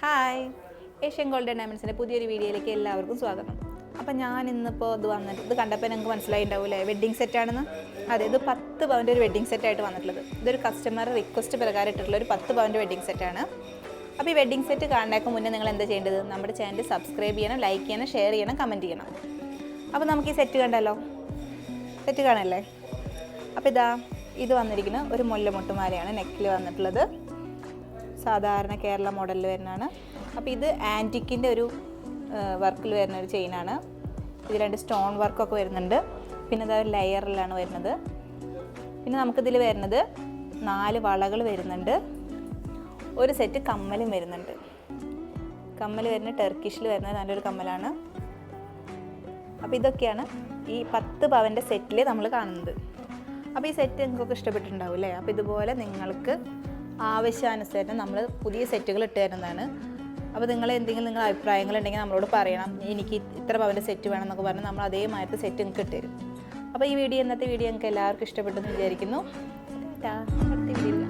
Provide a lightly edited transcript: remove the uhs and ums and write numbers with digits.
Hi, Asian golden ഡയമണ്ട്സിൻ്റെ പുതിയൊരു വീഡിയോയിലേക്ക് എല്ലാവർക്കും സ്വാഗതം. അപ്പം ഞാൻ ഇന്നിപ്പോൾ ഇത് കണ്ടപ്പോൾ നിങ്ങൾക്ക് മനസ്സിലായിട്ടുണ്ടാവില്ലേ, വെഡ്ഡിങ് സെറ്റാണെന്ന്. അതെ, ഇത് 10 പവൻ്റെ ഒരു വെഡ്ഡിങ് സെറ്റായിട്ട് വന്നിട്ടുള്ളത്. ഇതൊരു കസ്റ്റമർ റിക്വസ്റ്റ് പ്രകാരം ഇട്ടിട്ടുള്ള ഒരു 10 പവൻ്റെ വെഡ്ഡിങ് സെറ്റാണ്. അപ്പോൾ ഈ വെഡ്ഡിങ് സെറ്റ് കാണാനൊക്കെ മുന്നേ നിങ്ങൾ എന്താ ചെയ്യേണ്ടത്? നമ്മുടെ ചാനൽ സബ്സ്ക്രൈബ് ചെയ്യണം, ലൈക്ക് ചെയ്യണം, ഷെയർ ചെയ്യണം, കമൻറ്റ് ചെയ്യണം. അപ്പോൾ നമുക്ക് ഈ സെറ്റ് കണ്ടല്ലോ, സെറ്റ് കാണല്ലേ. അപ്പോൾ ഇത് വന്നിരിക്കുന്ന ഒരു മുല്ലമുട്ടുമാലയാണ് നെക്കിൽ വന്നിട്ടുള്ളത്. സാധാരണ കേരള മോഡലിൽ വരുന്നതാണ്. അപ്പോൾ ഇത് ആൻറ്റിക്കിൻ്റെ ഒരു വർക്കിൽ വരുന്ന ഒരു ചെയിനാണ്. ഇത് 2 സ്റ്റോൺ വർക്കൊക്കെ വരുന്നുണ്ട്. പിന്നെ അത് ലെയറിലാണ് വരുന്നത്. പിന്നെ നമുക്കിതിൽ വരുന്നത് 4 വളകൾ വരുന്നുണ്ട്. ഒരു സെറ്റ് കമ്മലും വരുന്നുണ്ട്. കമ്മൽ വരുന്ന ടർക്കിഷിൽ വരുന്നത് നല്ലൊരു കമ്മലാണ്. അപ്പോൾ ഇതൊക്കെയാണ് ഈ 10 പവൻ്റെ സെറ്റിൽ നമ്മൾ കാണുന്നത്. അപ്പോൾ ഈ സെറ്റ് നിങ്ങൾക്കൊക്കെ ഇഷ്ടപ്പെട്ടിട്ടുണ്ടാവും അല്ലേ? അപ്പോൾ ഇതുപോലെ നിങ്ങൾക്ക് ആവശ്യാനുസരണം നമ്മൾ പുതിയ സെറ്റുകൾ ഇട്ട് തരുന്നതാണ്. അപ്പോൾ നിങ്ങൾ നിങ്ങളുടെ അഭിപ്രായങ്ങളുണ്ടെങ്കിൽ നമ്മളോട് പറയണം, എനിക്ക് ഇത്ര പവൻ്റെ സെറ്റ് വേണം എന്നൊക്കെ പറഞ്ഞാൽ നമ്മൾ അതേമാതിരത്തെ സെറ്റ് നിങ്ങൾക്ക് ഇട്ട് തരും. അപ്പോൾ ഈ ഇന്നത്തെ വീഡിയോ നിങ്ങൾക്ക് എല്ലാവർക്കും ഇഷ്ടപ്പെട്ടെന്ന് വിചാരിക്കുന്നു. അടുത്ത വീഡിയോ